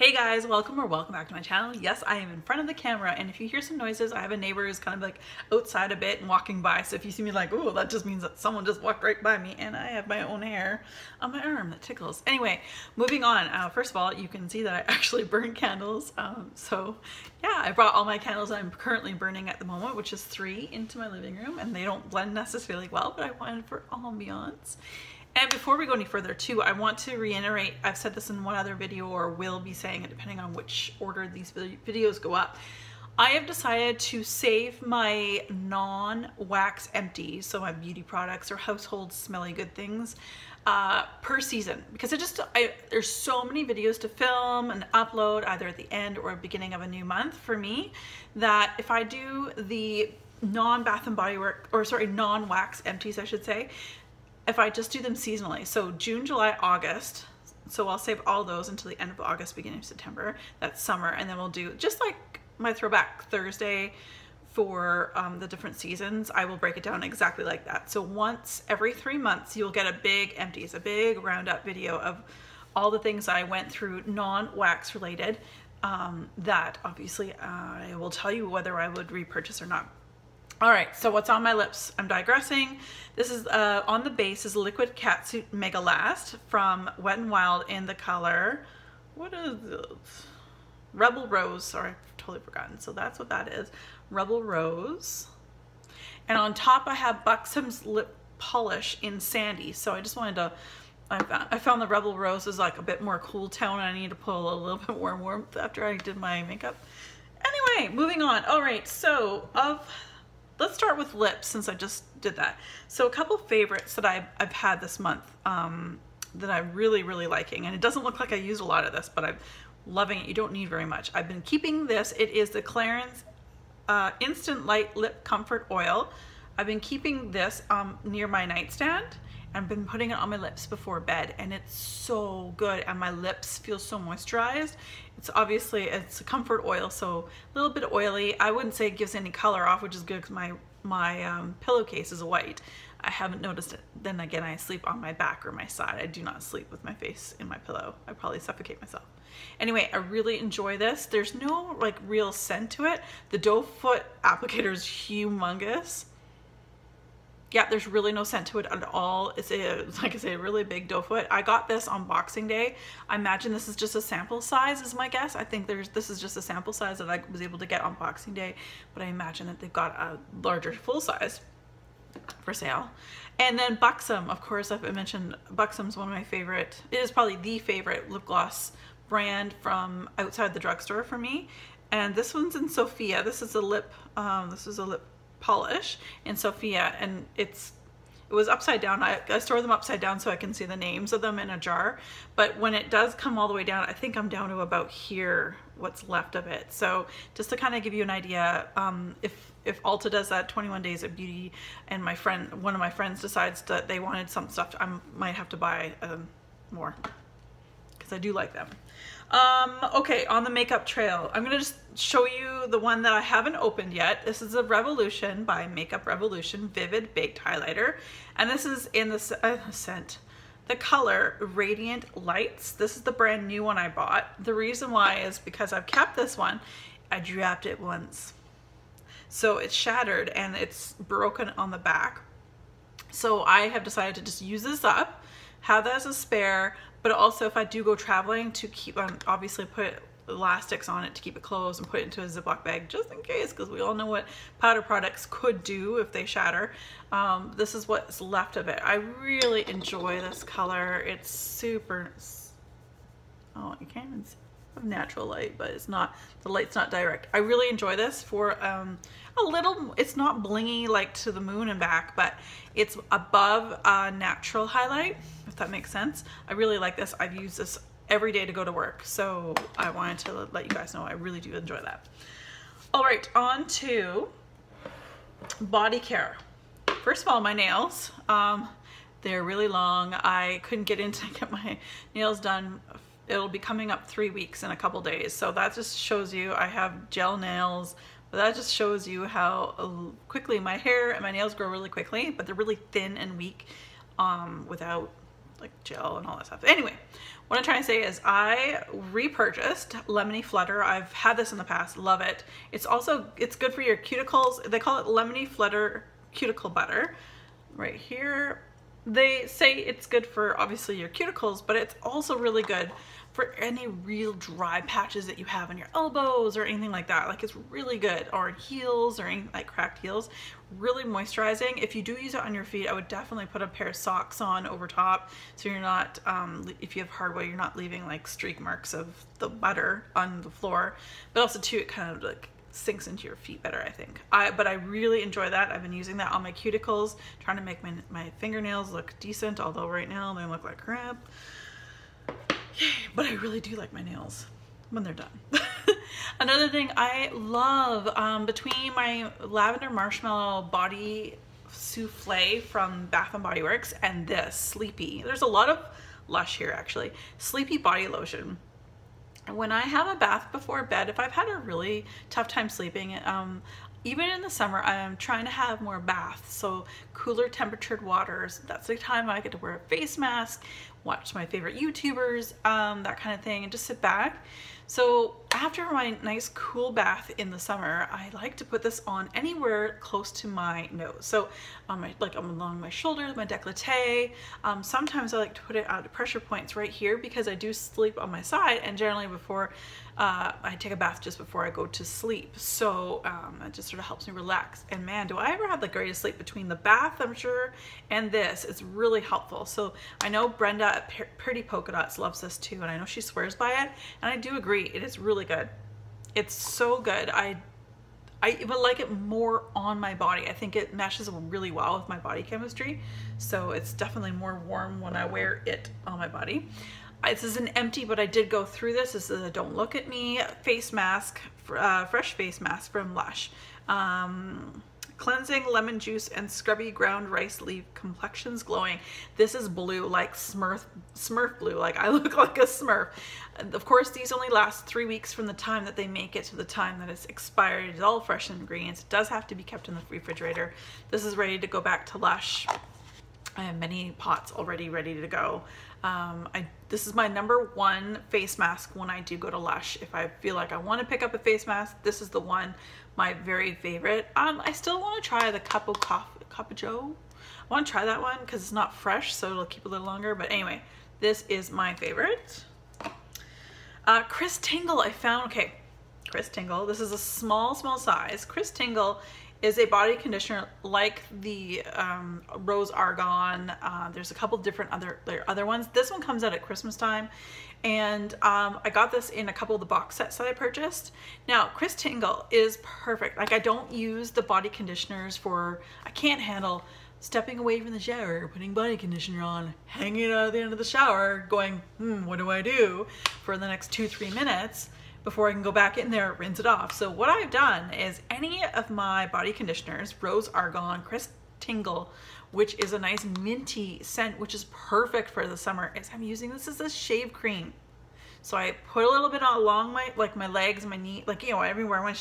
Hey guys, welcome back to my channel. Yes, I am in front of the camera, and if you hear some noises, I have a neighbor who's kind of like outside a bit and walking by. So if you see me like, oh, that just means that someone just walked right by me, and I have my own hair on my arm that tickles. Anyway, moving on. First of all, you can see that I actually burn candles. So yeah, I brought all my candles I'm currently burning at the moment, which is 3 into my living room, and they don't blend necessarily well, but I wanted for ambiance. And before we go any further too, I want to reiterate, I've said this in one other video or will be saying it depending on which order these videos go up. I have decided to save my non-wax empties, so my beauty products or household smelly good things, per season, because there's so many videos to film and upload either at the end or beginning of a new month for me, that if I do the non-Bath and Body Works, or sorry, non-wax empties I should say, if I just do them seasonally, so June, July, August, so I'll save all those until the end of August, beginning of September, that's summer, and then we'll do just like my throwback Thursday for the different seasons. I will break it down exactly like that. So once every 3 months, you'll get a big empties, a big roundup video of all the things I went through non-wax related, that obviously I will tell you whether I would repurchase or not. All right, so what's on my lips? I'm digressing. This is on the base is Liquid Catsuit Mega Last from Wet n Wild in the color, what is this? Rebel Rose. Sorry, I've totally forgotten. So that's what that is, Rebel Rose. And on top I have Buxom's Lip Polish in Sandy. So I just wanted to, I found the Rebel Rose is like a bit more cool tone. I need to pull a little bit more warmth after I did my makeup. Anyway, moving on. All right, so let's start with lips since I just did that. So a couple favorites that I've had this month that I'm really liking, and it doesn't look like I used a lot of this, but I'm loving it. You don't need very much. I've been keeping this. It is the Clarins Instant Light Lip Comfort Oil. I've been keeping this near my nightstand and been putting it on my lips before bed, and it's so good, and my lips feel so moisturized. It's a comfort oil, so a little bit oily. I wouldn't say it gives any color off, which is good because my pillowcase is white. I haven't noticed it. Then again, I sleep on my back or my side. I do not sleep with my face in my pillow. I probably suffocate myself. Anyway, I really enjoy this. There's no like real scent to it. The doe foot applicator is humongous. Yeah, there's really no scent to it at all. It's like I say, a really big doe foot. I got this on Boxing Day. I imagine this is just a sample size is my guess. I think this is just a sample size that I was able to get on Boxing Day, but I imagine that they've got a larger full size for sale. And then Buxom, of course, I've mentioned Buxom's one of my favorite, it is probably the favorite lip gloss brand from outside the drugstore for me. And this one's in Sophia. This is a lip polish in Sophia, and it was upside down. I store them upside down so I can see the names of them in a jar, but when it does come all the way down, I think I'm down to about here, what's left of it. So just to kind of give you an idea, if Ulta does that 21 days of beauty and one of my friends decides that they wanted some stuff, I might have to buy more because I do like them. Okay, on the makeup trail, I'm gonna just show you the one that I haven't opened yet. This is a Revolution by Makeup Revolution Vivid Baked Highlighter, and this is in the color Radiant Lights. This is the brand new one I bought. The reason why is because I've kept this one. I dropped it once, so it's shattered and it's broken on the back. So I have decided to just use this up, have that as a spare, but also if I do go traveling, to keep on, obviously put elastics on it to keep it closed and put it into a Ziploc bag just in case, because we all know what powder products could do if they shatter. This is what's left of it. I really enjoy this color. It's super, oh, you can't even see natural light, but it's not, the light's not direct. I really enjoy this for a little, it's not blingy like to the moon and back, but it's above natural highlight, if that makes sense. I really like this. I've used this every day to go to work, so I wanted to let you guys know I really do enjoy that. All right, on to body care. First of all, my nails, they're really long. I couldn't get in to get my nails done. It'll be coming up 3 weeks in a couple days, so that just shows you I have gel nails, but that just shows you how quickly my hair and my nails grow really quickly, but they're really thin and weak without like gel and all that stuff. Anyway, what I'm trying to say is I repurchased Lemony Flutter. I've had this in the past, love it. It's good for your cuticles. They call it Lemony Flutter Cuticle Butter. Right here, they say it's good for obviously your cuticles, but it's also really good for any real dry patches that you have on your elbows or anything like that. Like, it's really good, or heels or any like cracked heels. Really moisturizing. If you do use it on your feet, I would definitely put a pair of socks on over top, so you're not, if you have hardware, you're not leaving like streak marks of the butter on the floor. But also too, it kind of like sinks into your feet better, I think. But I really enjoy that. I've been using that on my cuticles, trying to make my fingernails look decent, although right now they look like crap. But I really do like my nails when they're done. Another thing I love, between my lavender marshmallow body souffle from Bath and Body Works and this Sleepy, there's a lot of Lush here actually, Sleepy body lotion. When I have a bath before bed, if I've had a really tough time sleeping, even in the summer, I'm trying to have more baths, so cooler temperatured waters. That's the time I get to wear a face mask, watch my favorite YouTubers, that kind of thing, and just sit back. So after my nice cool bath in the summer, I like to put this on anywhere close to my nose. So on my, like along my shoulders, my décolleté. Sometimes I like to put it at pressure points right here because I do sleep on my side, and generally before I take a bath just before I go to sleep. So it just sort of helps me relax. And man, do I ever have the greatest sleep between the bath, I'm sure, and this. It's really helpful. So I know Brenda at Pretty Polka Dots loves this too, and I know she swears by it, and I do agree. It is really good. It's so good. I even like it more on my body. I think it meshes really well with my body chemistry. So it's definitely more warm when I wear it on my body. This is an empty, but I did go through this. This is a Don't Look at Me face mask, fresh face mask from Lush. Cleansing lemon juice and scrubby ground rice leave complexions glowing. This is blue, like Smurf blue. Like, I look like a Smurf. Of course, these only last 3 weeks from the time that they make it to the time that it's expired. It's all fresh ingredients. It does have to be kept in the refrigerator. This is ready to go back to Lush. I have many pots already ready to go. This is my #1 face mask when I do go to Lush. If I feel like I want to pick up a face mask, this is the one, my very favorite. I still want to try the Cup of Joe. I want to try that one because it's not fresh, so it'll keep a little longer. But anyway, this is my favorite. Chris Tingle, I found, okay, Chris Tingle. This is a small size. Chris Tingle is a body conditioner like the Rose Argan. There's a couple different other ones. This one comes out at Christmas time, and I got this in a couple of the box sets that I purchased. Now, Chris Tingle is perfect. Like, I don't use the body conditioners for, I can't handle stepping away from the shower, putting body conditioner on, hanging out at the end of the shower, going, what do I do for the next 2-3 minutes before I can go back in there, rinse it off. So what I've done is any of my body conditioners, Rose Argan, Chris Tingle, which is a nice minty scent, which is perfect for the summer, is I'm using this as a shave cream. So I put a little bit along my, like my legs, my knee, like, you know, everywhere I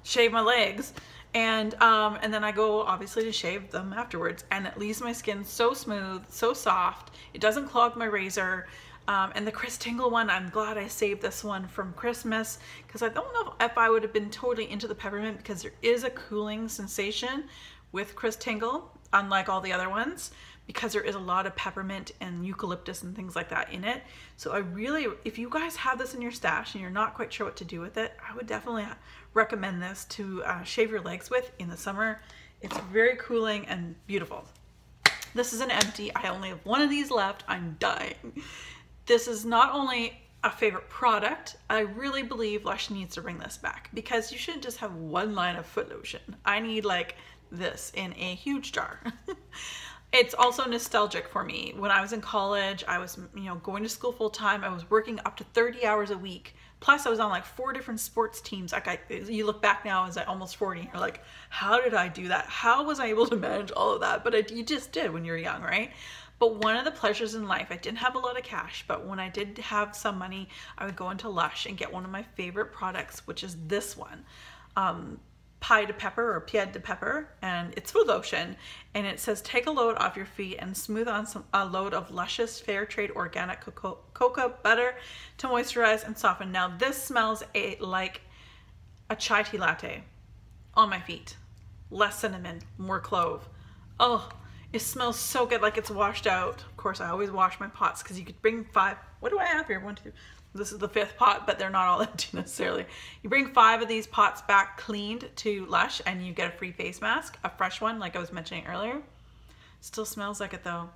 shave my legs. And then I go obviously to shave them afterwards, and it leaves my skin so smooth, so soft. It doesn't clog my razor. And the Chris Tingle one, I'm glad I saved this one from Christmas, because I don't know if I would have been totally into the peppermint, because there is a cooling sensation with Chris Tingle, unlike all the other ones, because there is a lot of peppermint and eucalyptus and things like that in it. So I really, if you guys have this in your stash and you're not quite sure what to do with it, I would definitely recommend this to shave your legs with in the summer. It's very cooling and beautiful. This is an empty. I only have one of these left. I'm dying. This is not only a favorite product, I really believe Lush needs to bring this back, because you shouldn't just have one line of foot lotion. I need like this in a huge jar. It's also nostalgic for me. When I was in college, I was, you know, going to school full time. I was working up to 30 hours a week. Plus I was on like 4 different sports teams. Like, you look back now as I'm almost 40 and you're like, how did I do that? How was I able to manage all of that? But you just did when you're young, right? But one of the pleasures in life, I didn't have a lot of cash, but when I did have some money, I would go into Lush and get one of my favorite products, which is this one. Pie de Pepper or Pied de Pepper, and it's food lotion, and it says take a load off your feet and smooth on a load of luscious fair trade organic cocoa butter to moisturize and soften. Now this smells like a chai tea latte on my feet. Less cinnamon, more clove. Oh, it smells so good, like it's washed out. Of course, I always wash my pots because you could bring 5. What do I have here? 1, 2. This is the 5th pot, but they're not all empty necessarily. You bring 5 of these pots back cleaned to Lush and you get a free face mask, a fresh one like I was mentioning earlier. Still smells like it though.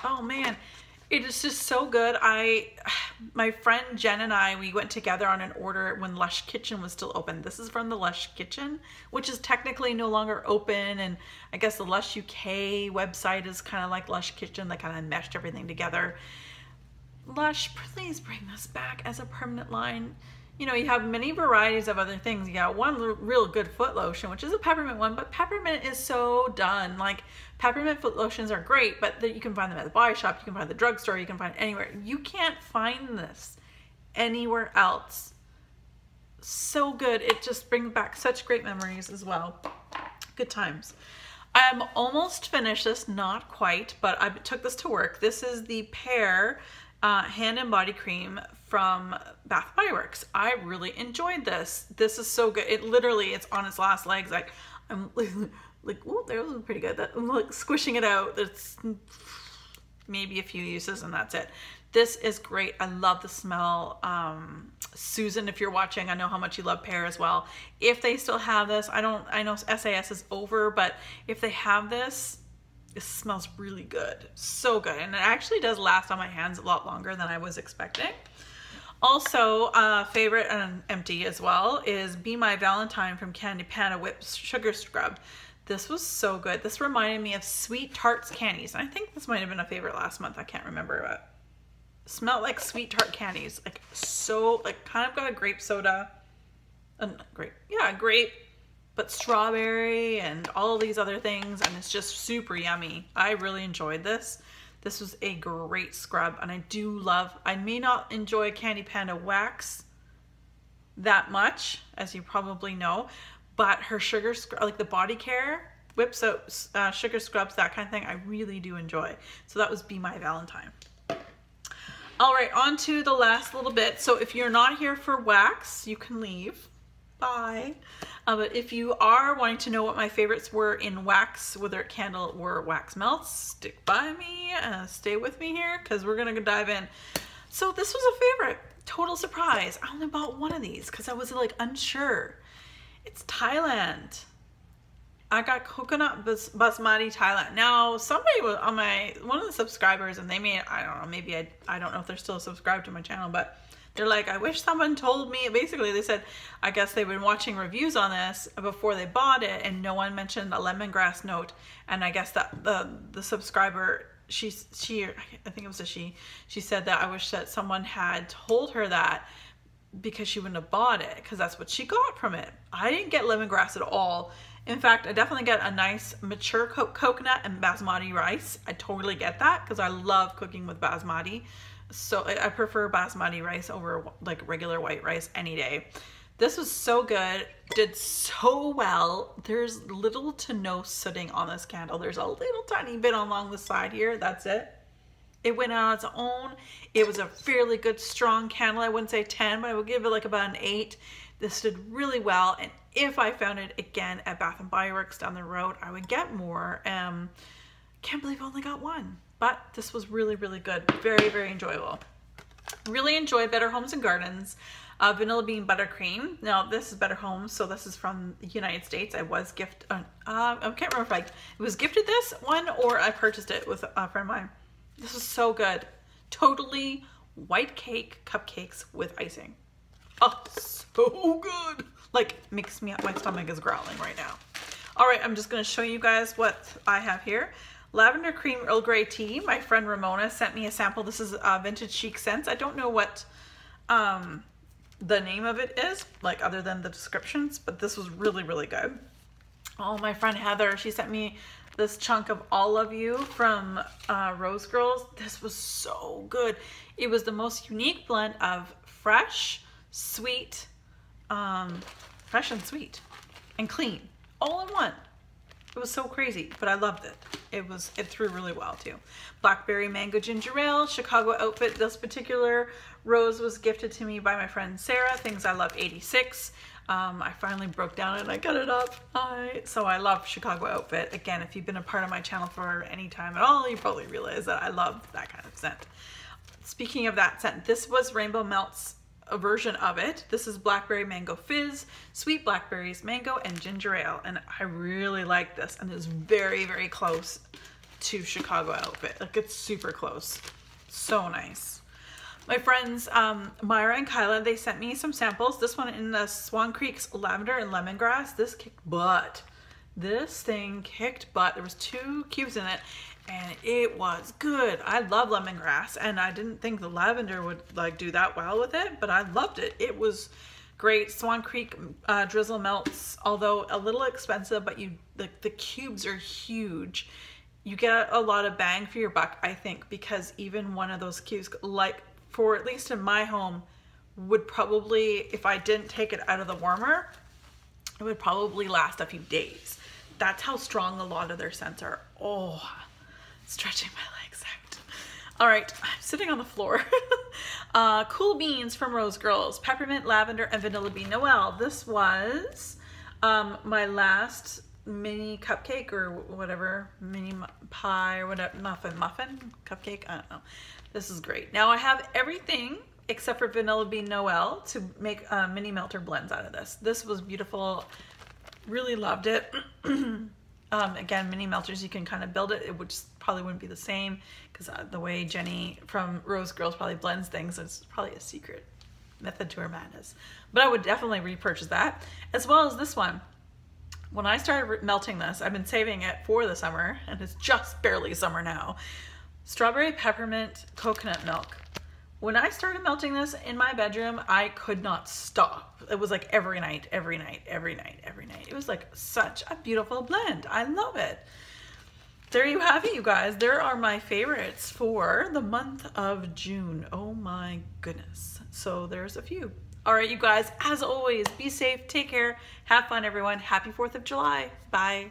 Oh man, it is just so good. My friend Jen and I, we went together on an order when Lush Kitchen was still open. This is from the Lush Kitchen, which is technically no longer open, and I guess the Lush UK website is kind of like Lush Kitchen. They kind of meshed everything together. Lush, please bring this back as a permanent line. You know, you have many varieties of other things. You got one real good foot lotion, which is a peppermint one, but peppermint is so done. Like, peppermint foot lotions are great, but you can find them at the body shop, you can find the drugstore, you can find anywhere. You can't find this anywhere else. So good. It just brings back such great memories as well. Good times. I'm almost finished this, not quite, but I took this to work. This is the Pear hand and body cream from Bath & Body Works. I really enjoyed this. This is so good. It literally, it's on its last legs. Like, I'm like, oh, that was pretty good. I'm like squishing it out. It's maybe a few uses and that's it. This is great. I love the smell. Susan, if you're watching, I know how much you love Pear as well. If they still have this, I know SAS is over, but if they have this, it smells really good. So good. And it actually does last on my hands a lot longer than I was expecting. Also, favorite and empty as well is Be My Valentine from Candy Panda Whipped Sugar Scrub. This was so good. This reminded me of Sweet Tarts candies. And I think this might have been a favorite last month. I can't remember, but it smelled like Sweet Tart candies. Like, so, like, kind of got a grape soda. Grape. Yeah, grape. But strawberry and all of these other things, and it's just super yummy. I really enjoyed this. This was a great scrub, and I do love, I may not enjoy Candy Panda Wax that much, as you probably know, but her sugar scrub, like the body care, whip soaps, sugar scrubs, that kind of thing, I really do enjoy. So that was Be My Valentine. All right, on to the last little bit. So if you're not here for wax, you can leave. Bye. But if you are wanting to know what my favorites were in wax, whether it candle or wax melts, stick by me, stay with me here, because we're gonna dive in. So this was a favorite, total surprise. I only bought one of these because I was like unsure. It's Thailand. I got coconut basmati Thailand. Now somebody was on one of the subscribers, and they may, I don't know, maybe I don't know if they're still subscribed to my channel, but they're like, I wish someone told me. Basically, they said, I guess they've been watching reviews on this before they bought it, and no one mentioned a lemongrass note. And I guess that the subscriber, she, I think it was a she said that I wish that someone had told her that, because she wouldn't have bought it, because that's what she got from it. I didn't get lemongrass at all. In fact, I definitely get a nice mature coconut and basmati rice. I totally get that, because I love cooking with basmati. So I prefer basmati rice over like regular white rice any day. This was so good, did so well. There's little to no sooting on this candle. There's a little tiny bit along the side here, that's it. It went out on its own. It was a fairly good strong candle. I wouldn't say 10, but I would give it like about an 8. This did really well, and if I found it again at Bath & Body Works down the road, I would get more. Can't believe I only got one. But this was really, really good. Very, very enjoyable. Really enjoyed Better Homes and Gardens Vanilla Bean Buttercream. Now, this is Better Homes, so this is from the United States. I was gifted, I can't remember if I was gifted this one or I purchased it with a friend of mine. This was so good. Totally white cake cupcakes with icing. Oh, so good. Like, makes me, my stomach is growling right now. All right, I'm just gonna show you guys what I have here. Lavender Cream Earl Grey Tea. My friend Ramona sent me a sample. This is Vintage Chic Scents. I don't know what the name of it is, like other than the descriptions, but this was really, really good. Oh, my friend Heather, she sent me this chunk of All of You from Rose Girls. This was so good. It was the most unique blend of fresh, sweet, fresh and sweet. and clean all in one. It was so crazy, but I loved it. It threw really well too. Blackberry Mango Ginger Ale, Chicago outfit. This particular rose was gifted to me by my friend Sarah, Things I Love 86. I finally broke down and I cut it up. So I love Chicago outfit. Again, if you've been a part of my channel for any time at all, you probably realize that I love that kind of scent. Speaking of that scent, this was Rainbow Melts, a version of it. This is Blackberry Mango Fizz, Sweet Blackberries, Mango, and Ginger Ale. And I really like this, and it's very, very close to Chicago outfit. Like, it's super close. So nice. My friends, Myra and Kyla, they sent me some samples. This one in the Swan Creek's Lavender and Lemongrass. This kicked butt. This thing kicked butt. There was 2 cubes in it, and it was good. I love lemongrass, and I didn't think the lavender would like do that well with it, but I loved it. It was great. Swan Creek Drizzle Melts, although a little expensive, but the cubes are huge. You get a lot of bang for your buck, I think, because even one of those cubes, like for at least in my home, would probably, if I didn't take it out of the warmer, it would probably last a few days. That's how strong a lot of their scents are. Oh, stretching my legs out. All right, I'm sitting on the floor. Cool Beans from Rose Girls, Peppermint, Lavender, and Vanilla Bean Noel. This was my last mini cupcake or whatever, mini pie or whatever, muffin, cupcake, I don't know. This is great. Now I have everything except for Vanilla Bean Noel to make mini melter blends out of this. This was beautiful. Really loved it. Again, mini melters, you can kind of build it. It would probably wouldn't be the same because the way Jenny from Rose Girls probably blends things, it's probably a secret method to her madness. But I would definitely repurchase that, as well as this one. When I started melting this, I've been saving it for the summer, and it's just barely summer now. Strawberry Peppermint Coconut Milk. When I started melting this in my bedroom, I could not stop. It was like every night, every night, every night, every night. It was like such a beautiful blend. I love it. There you have it, you guys. There are my favorites for the month of June. Oh my goodness. So there's a few. All right, you guys, as always, be safe, take care, have fun, everyone. Happy 4th of July. Bye.